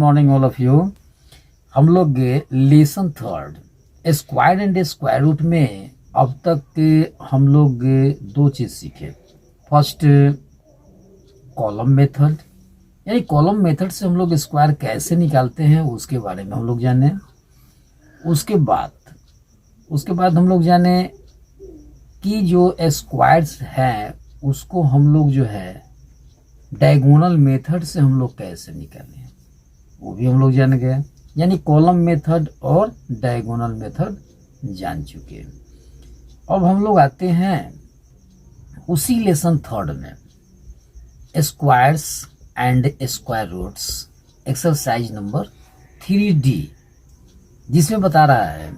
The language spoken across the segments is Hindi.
Morning all of you. हम लोग lesson third square and square root में अब तक हम लोग दो चीज़ सीखे। फर्स्ट कॉलम मेथड, यानी कॉलम मेथड से हम लोग स्क्वायर कैसे निकालते हैं उसके बारे में हम लोग जाने। उसके बाद हम लोग जाने कि जो स्क्वायर्स हैं उसको हम लोग जो है डायगोनल मेथड से हम लोग कैसे निकालें वो भी हम लोग जान गए, यानी कॉलम मेथड और डायगोनल मेथड जान चुके। अब हम लोग आते हैं उसी लेसन थर्ड में squares and square roots exercise number 3D, जिसमें बता रहा है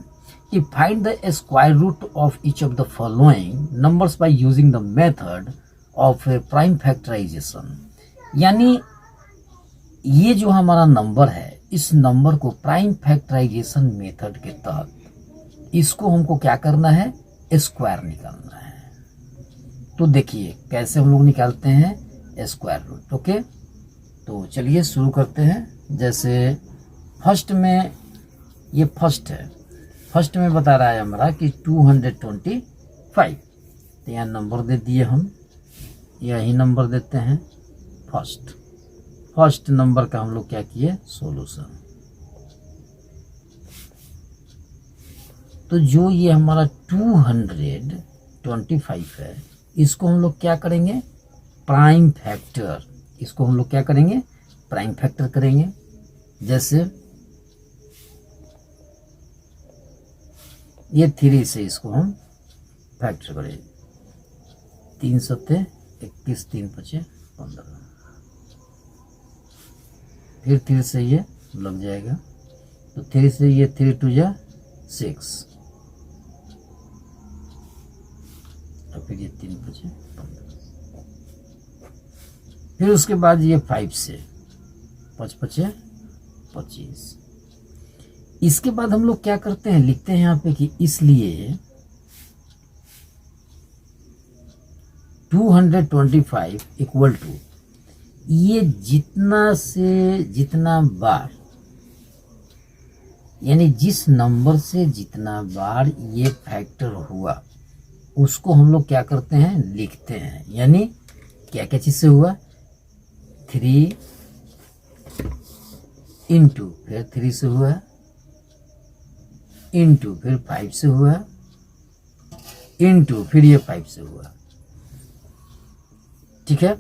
कि find the square root of each of the following numbers by using the method of prime factorisation. यानी ये जो हमारा नंबर है इस नंबर को प्राइम फैक्टराइजेशन मेथड के तहत इसको हमको क्या करना है, स्क्वायर निकालना है। तो देखिए कैसे हम लोग निकालते हैं स्क्वायर रूट। ओके, तो चलिए शुरू करते हैं। जैसे फर्स्ट में ये फर्स्ट है, फर्स्ट में बता रहा है हमारा कि 225। तो यहाँ नंबर दे दिए, हम यही नंबर देते हैं। फर्स्ट नंबर का हम लोग क्या किए, सॉल्यूशन। तो जो ये हमारा 225 है इसको हम लोग क्या करेंगे, प्राइम फैक्टर। इसको हम लोग क्या करेंगे, प्राइम फैक्टर करेंगे। जैसे ये 3 से इसको हम फैक्टर करेंगे। 3 सत्ते 21, 3 पचे 15, फिर 3 से ये लग जाएगा। तो 3 से ये 3 2 जा 6, और फिर ये 3 बचे 15। फिर उसके बाद ये 5 से 5 पचे 25। इसके बाद हम लोग क्या करते हैं, लिखते हैं यहाँ पे कि इसलिए 225 इक्वल टू ये जितना से जितना बार, यानी जिस नंबर से जितना बार ये फैक्टर हुआ उसको हम लोग क्या करते हैं, लिखते हैं। यानी क्या क्या चीज से हुआ, 3 इंटू फिर 3 से हुआ, इंटू फिर 5 से हुआ, इंटू फिर ये 5 से हुआ। ठीक है।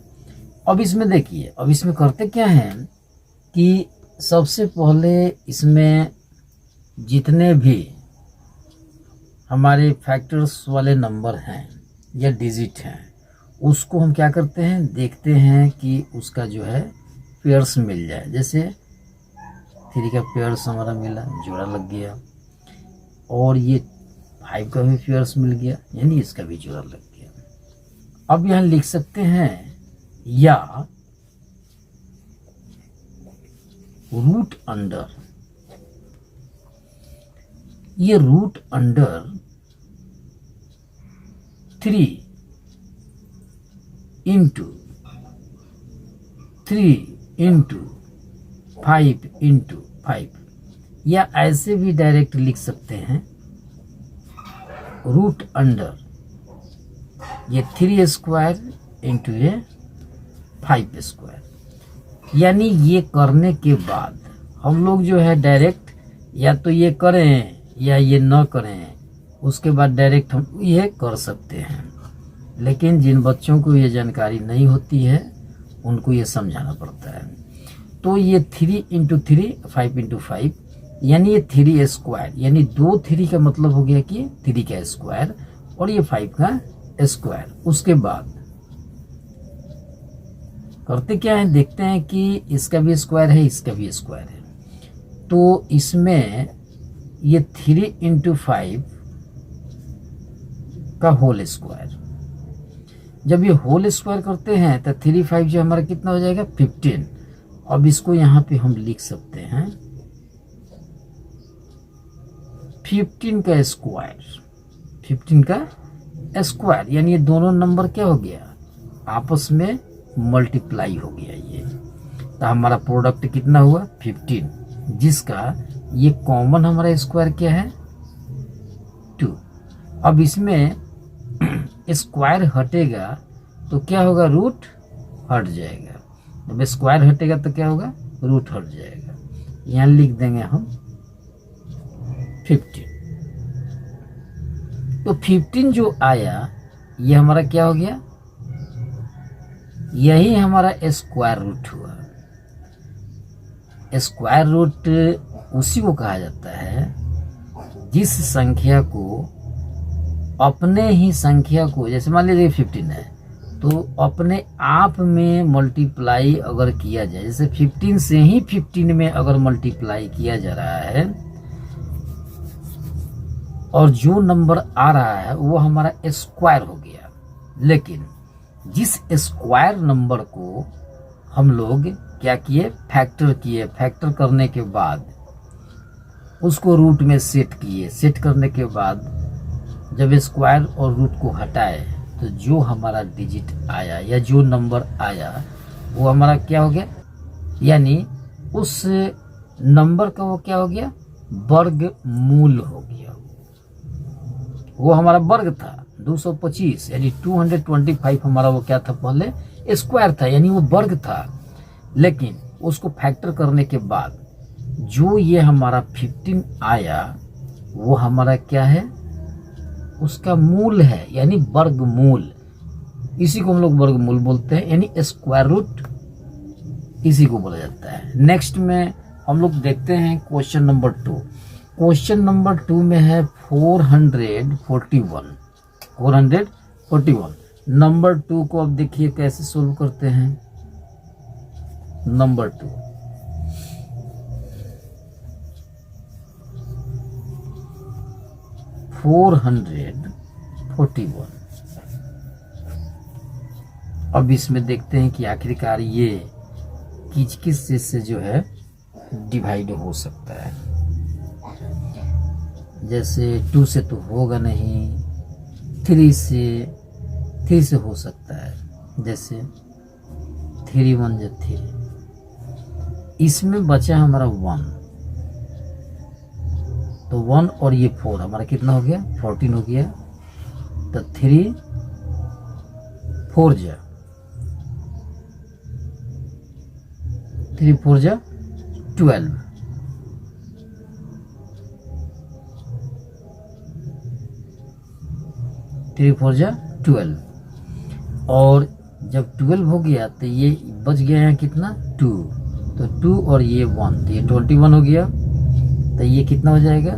अब इसमें देखिए, अब इसमें करते क्या हैं कि सबसे पहले इसमें जितने भी हमारे फैक्टर्स वाले नंबर हैं या डिजिट हैं उसको हम क्या करते हैं, देखते हैं कि उसका जो है पेयर्स मिल जाए। जैसे 3 का पेयर्स हमारा मिला, जोड़ा लग गया, और ये 5 का भी पेयर्स मिल गया, यानी इसका भी जोड़ा लग गया। अब यहाँ लिख सकते हैं या रूट अंडर, ये root under 3 into 3 into 5 into 5, या ऐसे भी डायरेक्ट लिख सकते हैं रूट अंडर ये 3 स्क्वायर इंटू ये 5 स्क्वायर। यानी ये करने के बाद हम लोग जो है डायरेक्ट या तो ये करें या ये न करें, उसके बाद डायरेक्ट हम ये कर सकते हैं। लेकिन जिन बच्चों को ये जानकारी नहीं होती है उनको ये समझाना पड़ता है। तो ये 3 इंटू 3 5 इंटू 5, यानी ये 3 स्क्वायर, यानी 2 3 का मतलब हो गया कि 3 का स्क्वायर और ये 5 का स्क्वायर। उसके बाद करते क्या है, देखते हैं कि इसका भी स्क्वायर है, इसका भी स्क्वायर है। तो इसमें ये 3 इंटू 5 का होल स्क्वायर, जब ये होल स्क्वायर करते हैं तो 3 5 जो हमारा कितना हो जाएगा, 15। अब इसको यहाँ पे हम लिख सकते हैं 15 का स्क्वायर, 15 का स्क्वायर, यानी ये दोनों नंबर क्या हो गया, आपस में मल्टीप्लाई हो गया। ये तो हमारा प्रोडक्ट कितना हुआ 15, जिसका ये कॉमन हमारा स्क्वायर क्या है 2। अब इसमें स्क्वायर हटेगा तो क्या होगा, रूट हट जाएगा। जब स्क्वायर हटेगा तो क्या होगा, रूट हट जाएगा। यहाँ लिख देंगे हम 15। तो 15 जो आया ये हमारा क्या हो गया, यही हमारा स्क्वायर रूट हुआ। स्क्वायर रूट उसी को कहा जाता है जिस संख्या को अपने ही संख्या को, जैसे मान लीजिए 15 है तो अपने आप में मल्टीप्लाई अगर किया जाए, जैसे 15 से ही 15 में अगर मल्टीप्लाई किया जा रहा है और जो नंबर आ रहा है वो हमारा स्क्वायर हो गया। लेकिन जिस स्क्वायर नंबर को हम लोग क्या किए, फैक्टर किए, फैक्टर करने के बाद उसको रूट में सेट किए, सेट करने के बाद जब स्क्वायर और रूट को हटाए तो जो हमारा डिजिट आया या जो नंबर आया वो हमारा क्या हो गया, यानी उस नंबर का वो क्या हो गया, वर्गमूल हो गया। वो हमारा वर्ग था 225, यानी 225 हमारा वो क्या था, पहले स्क्वायर था यानी वो वर्ग था। लेकिन उसको फैक्टर करने के बाद जो ये हमारा 15 आया वो हमारा क्या है, उसका मूल है, यानी वर्गमूल। इसी को हम लोग वर्गमूल बोलते हैं, यानी स्क्वायर रूट इसी को बोला जाता है। नेक्स्ट में हम लोग देखते हैं क्वेश्चन नंबर 2। क्वेश्चन नंबर 2 में है 441। नंबर 2 को अब देखिए कैसे सोल्व करते हैं। नंबर 2 441। अब इसमें देखते हैं कि आखिरकार ये किस किस चीज से जो है डिवाइड हो सकता है। जैसे 2 से तो होगा नहीं, 3 से हो सकता है, जैसे 3 1 जा 3। इसमें बचा हमारा 1, तो 1 और ये 4 हमारा कितना हो गया, 14 हो गया। तो 3 4 जा 12। 3 4 जा 12। और जब 12 हो गया तो ये बच गया है कितना, 2। तो 2 और ये 1 तो ये 21 हो गया। तो ये कितना हो जाएगा,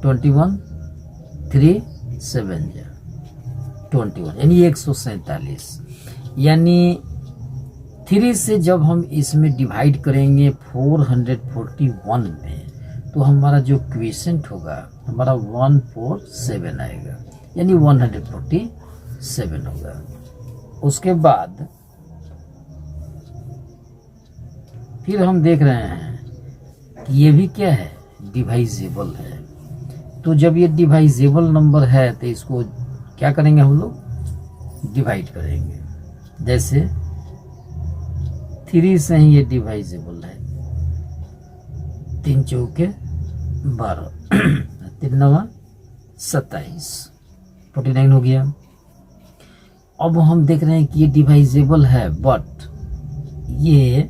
21 3 7 जा 21, यानी 147। यानी 3 से जब हम इसमें डिवाइड करेंगे 441 में तो हमारा जो क्वेश्चन होगा हमारा 147 आएगा, यानी 147 होगा। उसके बाद फिर हम देख रहे हैं कि ये भी क्या है, डिवाइजेबल है। तो जब ये डिवाइजेबल नंबर है तो इसको क्या करेंगे, हम लोग डिवाइड करेंगे। जैसे 3 से ही ये डिवाइजेबल है, 3 चौके 12, 3 9 27, 49 हो गया। अब हम देख रहे हैं कि ये डिवाइजेबल है, बट ये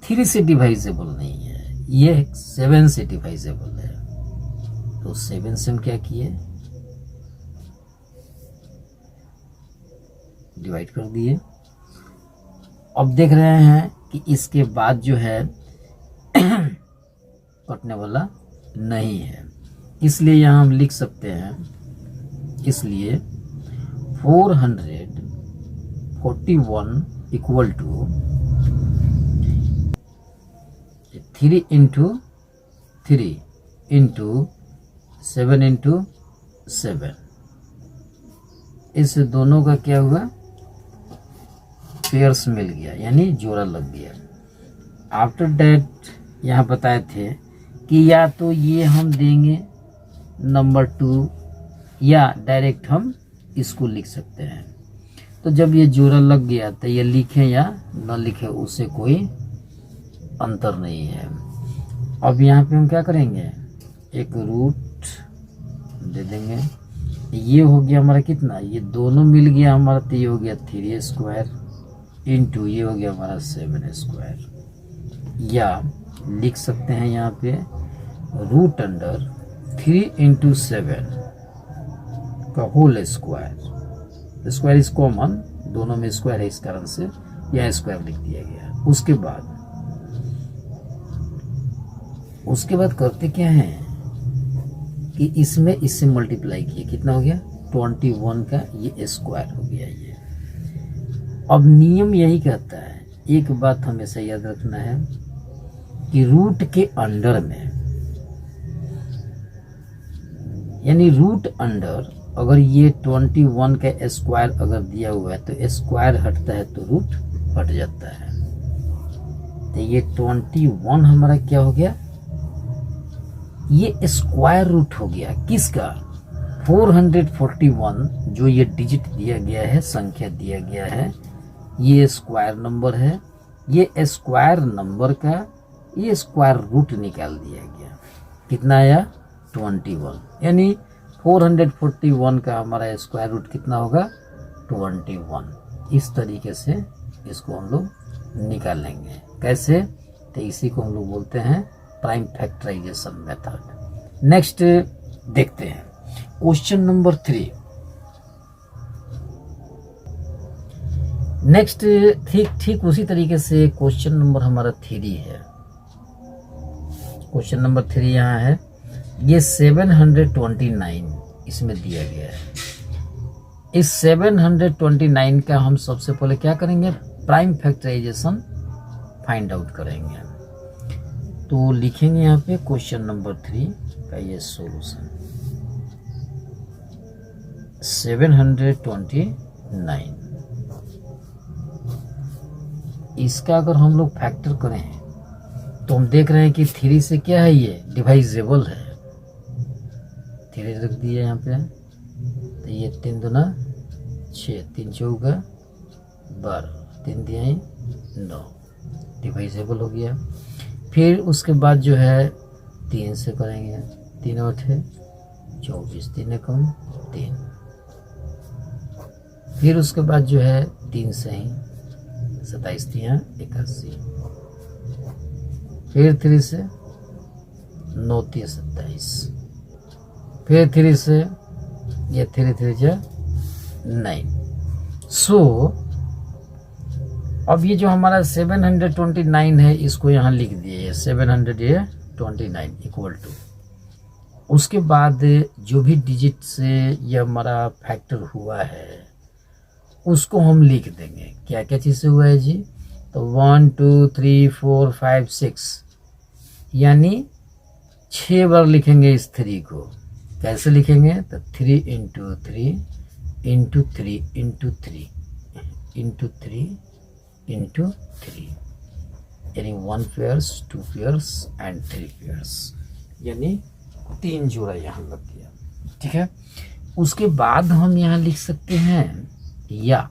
3 से डिवाइजेबल नहीं है, ये 7 से डिवाइजेबल है। तो 7 से हम क्या किए, डिवाइड कर दिए। अब देख रहे हैं कि इसके बाद जो है कटने वाला नहीं है, इसलिए यहाँ हम लिख सकते हैं, इसलिए 441 equal to 3 into 3 into 7 into 7। इस दोनों का क्या हुआ, पेयर्स मिल गया, यानी जोड़ा लग गया। आफ्टर दैट यहाँ बताए थे कि या तो ये हम देंगे नंबर 2 या डायरेक्ट हम इसको लिख सकते हैं। तो जब ये जोड़ा लग गया तो ये लिखें या न लिखें उससे कोई अंतर नहीं है। अब यहाँ पे हम क्या करेंगे, एक रूट दे देंगे। ये हो गया हमारा कितना, ये दोनों मिल गया हमारा, तो ये हो गया 3 स्क्वायर इंटू ये हो गया हमारा 7 स्क्वायर। या लिख सकते हैं यहाँ पे रूट अंडर 3 इंटू 7 का whole square. Square is common, दोनों में स्क्वायर है, इस कारण से यह स्क्वायर लिख दिया गया। उसके बाद करते क्या हैं कि इसमें इससे मल्टीप्लाई किए, कितना हो गया 21 का ये स्क्वायर हो गया ये। अब नियम यही कहता है, एक बात हमेशा याद रखना है कि रूट के अंडर में, यानी रूट अंडर अगर ये 21 का स्क्वायर अगर दिया हुआ है तो स्क्वायर हटता है तो रूट हट जाता है। तो ये 21 हमारा क्या हो गया, ये स्क्वायर रूट हो गया किसका, 441 जो ये डिजिट दिया गया है, संख्या दिया गया है, ये स्क्वायर नंबर है। ये स्क्वायर नंबर का ये स्क्वायर रूट निकाल दिया गया, कितना आया 21, यानी 441 का हमारा स्क्वायर रूट कितना होगा 21। इस तरीके से इसको हम लोग निकालेंगे। कैसे, तो इसी को हम लोग बोलते हैं प्राइम फैक्टराइजेशन मेथड। नेक्स्ट देखते हैं क्वेश्चन नंबर 3। नेक्स्ट ठीक उसी तरीके से क्वेश्चन नंबर हमारा 3 है। क्वेश्चन नंबर 3 यहाँ है, ये 729 इसमें दिया गया है। इस 729 का हम सबसे पहले क्या करेंगे, प्राइम फैक्टराइजेशन फाइंड आउट करेंगे। तो लिखेंगे यहाँ पे क्वेश्चन नंबर 3 का ये सॉल्यूशन 729। इसका अगर हम लोग फैक्टर करें तो हम देख रहे हैं कि 3 से क्या है, ये डिवाइजेबल है। 3 रख दिए यहाँ पे, तो ये 3 दूना 6, 3 चौका 12, 3 दिए 9, डिवाइजेबल हो गया। फिर उसके बाद जो है 3 से करेंगे, 3 8 24, 3 कम 3। फिर उसके बाद जो है 3 से ही 27 81, फिर 3 से 9 27, फिर 3 से ये 3 3 9। सो अब ये जो हमारा 729 है इसको यहाँ लिख दिए 729 इक्वल टू, उसके बाद जो भी डिजिट से ये हमारा फैक्टर हुआ है उसको हम लिख देंगे। क्या क्या चीज़ से हुआ है जी, तो 1 2 3 4 5 6, यानी 6 बार लिखेंगे इस 3 को। कैसे लिखेंगे, तो 3 into 3 into 3 into 3 into 3 into 3, यानी 1 पेयर्स 2 पेयर्स एंड 3 पेयर्स, यानी 3 जोड़ा यहाँ लग गया। ठीक है, उसके बाद हम यहाँ लिख सकते हैं या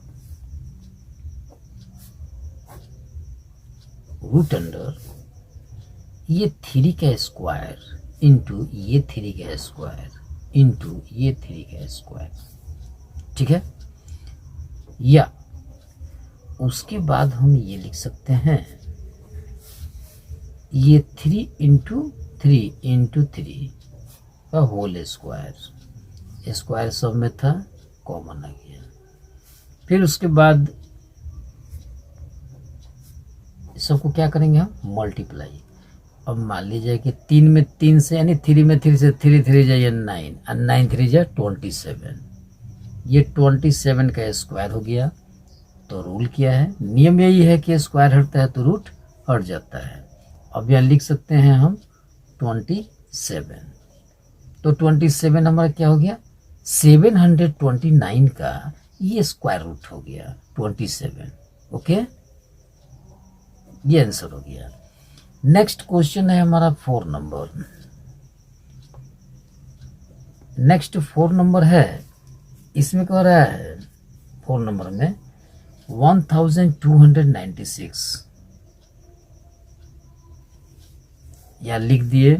रूट अंडर ये 3 का स्क्वायर इंटू ये 3 का स्क्वायर इंटू ये 3 का स्क्वायर। ठीक है, या उसके बाद हम ये लिख सकते हैं ये 3 इंटू 3 इंटू 3 का होल स्क्वायर। स्क्वायर सब में था, कॉमन आ गया। फिर उसके बाद सबको क्या करेंगे हम, मल्टीप्लाई। अब मान लीजिए कि 3 में 3 से, यानी 3 में 3 से 3 3 जाइए 9 और 9 3 जाए 27, ये 27 का स्क्वायर हो गया। तो रूल क्या है, नियम यही है कि स्क्वायर हटता है तो रूट हट जाता है। अब यहाँ लिख सकते हैं हम 27। तो 27 हमारा क्या हो गया, 729 का ये स्क्वायर रूट हो गया 27। ओके, ये आंसर हो गया। नेक्स्ट क्वेश्चन है हमारा 4 नंबर। नेक्स्ट 4 नंबर है, इसमें कह रहा है 4 नंबर में 1296 या लिख दिए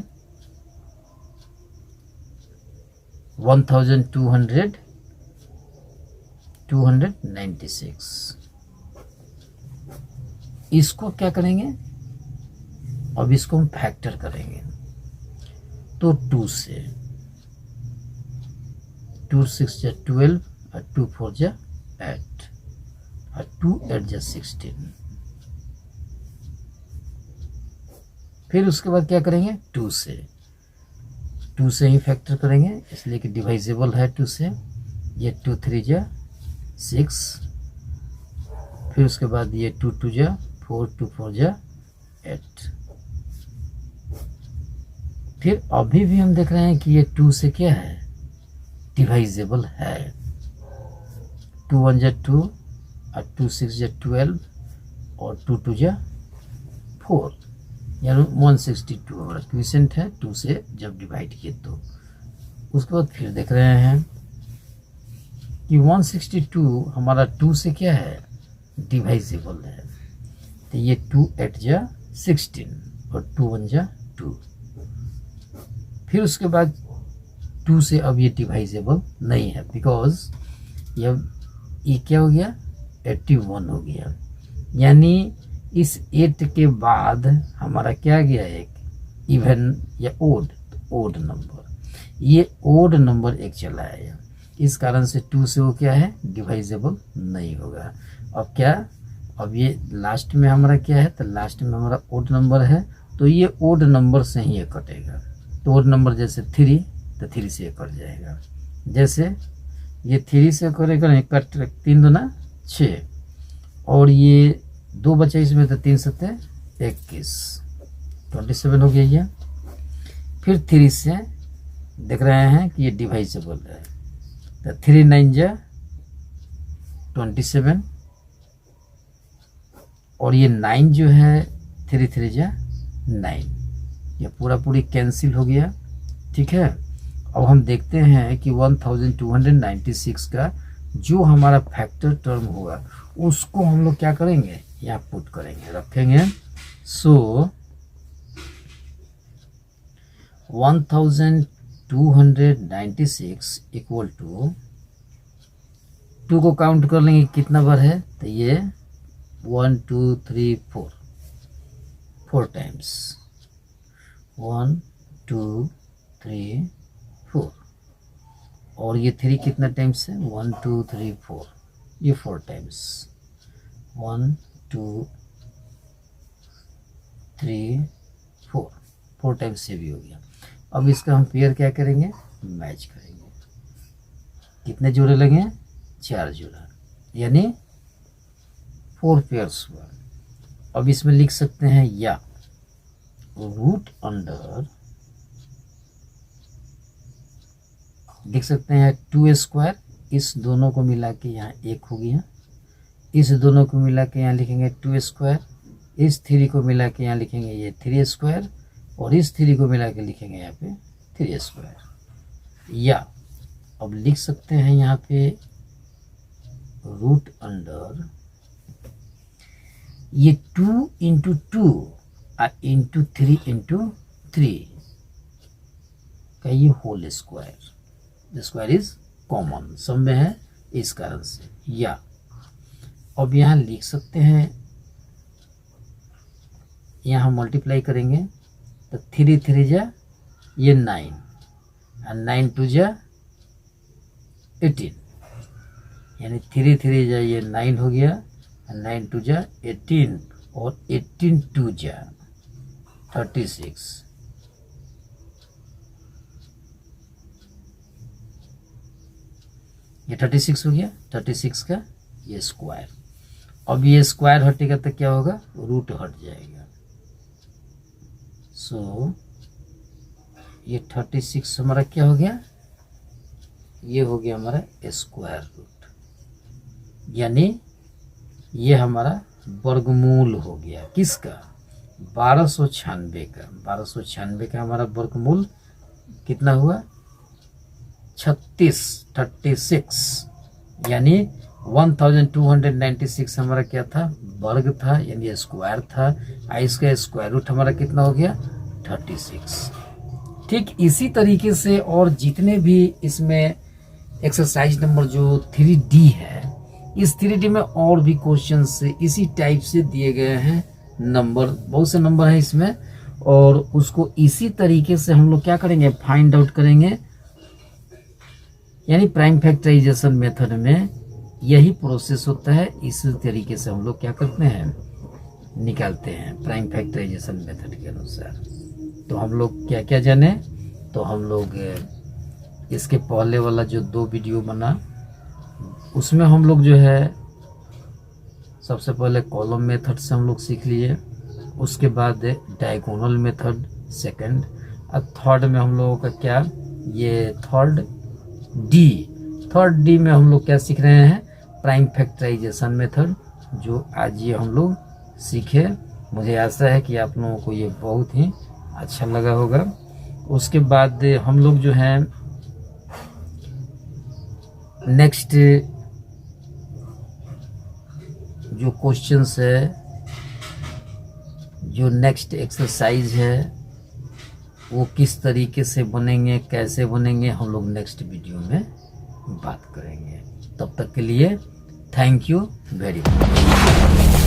1296। इसको क्या करेंगे, अब इसको हम फैक्टर करेंगे तो 2 से 2 6 जा 12 और 2 4 जा 8 और 2 8 जा 16। फिर उसके बाद क्या करेंगे, 2 से ही फैक्टर करेंगे, इसलिए कि डिवाइजेबल है 2 से। ये 2 3 जा 6, फिर उसके बाद ये 2 2 जा 4, 2 4 जा 8। फिर अभी भी हम देख रहे हैं कि ये 2 से क्या है, डिवाइजेबल है। 2 1 जा 2 और 2 6 जा 12 और 2 2 जा 4, यानी 162 हमारा क्वेश्चन है 2 से जब डिवाइड किए तो। उसके बाद फिर देख रहे हैं कि 162 हमारा 2 से क्या है, डिवाइजेबल है। तो ये 2 8 जा 16 और 2 1 जा 2। फिर उसके बाद 2 से अब ये डिवाइजेबल नहीं है, बिकॉज ये क्या हो गया, 81 हो गया। यानी इस 8 के बाद हमारा क्या गया, एक इवन या ओड नंबर, ये ओड नंबर एक चला आया। इस कारण से 2 से वो क्या है, डिवाइजेबल नहीं होगा। अब क्या, अब ये लास्ट में हमारा क्या है, तो लास्ट में हमारा ओड नंबर है, तो ये ओड नंबर से ही ये कटेगा। तो ओड नंबर जैसे 3, तो 3 से ये कट जाएगा। जैसे ये 3 से करेगा, कट 3 दूना 6 और ये 2 बचा इसमें, तो 3 7 21, 27 हो गया ये। फिर 3 से देख रहे हैं कि ये डिवाइजेबल है, तो 3 9 जा 27 और ये 9 जो है 3 3 जा 9, ये पूरा पूरी कैंसिल हो गया। ठीक है, अब हम देखते हैं कि 1296 का जो हमारा फैक्टर टर्म होगा उसको हम लोग क्या करेंगे, यहाँ पुट करेंगे, रखेंगे। सो 1296 इक्वल टू 2 को काउंट कर लेंगे कितना बार है, तो ये 1 2 3 4 टाइम्स, 1 2 3 4 और ये 3 कितना टाइम्स है, 1 2 3 4, ये 4 टाइम्स, 1 2 3 4 टाइम्स से भी हो गया। अब इसका हम पेयर क्या करेंगे, मैच करेंगे। कितने जोड़े लगे, 4 जोड़ा, यानी 4 पेयर्स हुआ। अब इसमें लिख सकते हैं या रूट अंडर, लिख सकते हैं 2 स्क्वायर, इस दोनों को मिला के यहाँ 1 हो गया, इस दोनों को मिला के यहाँ लिखेंगे 2 स्क्वायर, इस 3 को मिला के यहाँ लिखेंगे ये 3 स्क्वायर और इस 3 को मिला के लिखेंगे यहाँ पे 3 स्क्वायर। या अब लिख सकते हैं यहाँ पे रूट अंडर ये 2 इंटू 2 और इंटू 3 इंटू 3 का ये whole square, square is common, सब में है, इस कारण से। या अब यहाँ लिख सकते हैं, यहाँ मल्टीप्लाई करेंगे तो 3 3 जा ये 9 और 9 2 जा 18, यानी 3 3 जा ये 9 हो गया और 9 2 जा 18 और 18 2 जा 36। ये 36 हो गया, 36 का ये स्क्वायर। अब ये स्क्वायर हटेगा तो क्या होगा, रूट हट जाएगा। सो ये 36 हमारा क्या हो गया, ये हो गया हमारा स्क्वायर रूट, यानी ये हमारा वर्गमूल हो गया किसका, 1296 का। 1296 का हमारा वर्गमूल कितना हुआ, 36, यानी 1296 हमारा क्या था, वर्ग था यानी स्क्वायर था। इसका स्क्वायर रूट हमारा कितना हो गया, 36। ठीक इसी तरीके से और जितने भी इसमें एक्सरसाइज नंबर जो 3D है, इस 3D में और भी क्वेश्चन से इसी टाइप से दिए गए हैं। नंबर, बहुत से नंबर हैं इसमें, और उसको इसी तरीके से हम लोग क्या करेंगे, फाइंड आउट करेंगे। यानी प्राइम फैक्टराइजेशन मेथड में यही प्रोसेस होता है। इसी तरीके से हम लोग क्या करते हैं, निकालते हैं प्राइम फैक्टराइजेशन मेथड के अनुसार। तो हम लोग क्या क्या जाने, तो हम लोग इसके पहले वाला जो 2 वीडियो बना उसमें हम लोग जो है सबसे पहले कॉलम मेथड से हम लोग सीख लिए, उसके बाद डायगोनल मेथड सेकंड, और थर्ड में हम लोगों का क्या, ये थर्ड डी में हम लोग क्या सीख रहे हैं, प्राइम फैक्टराइजेशन मेथड, जो आज ये हम लोग सीखे। मुझे आशा है कि आप लोगों को ये बहुत ही अच्छा लगा होगा। उसके बाद हम लोग जो है नेक्स्ट जो क्वेश्चंस है, जो नेक्स्ट एक्सरसाइज है, वो किस तरीके से बनेंगे, कैसे बनेंगे, हम लोग नेक्स्ट वीडियो में बात करेंगे। तब तक के लिए थैंक यू वेरी मच।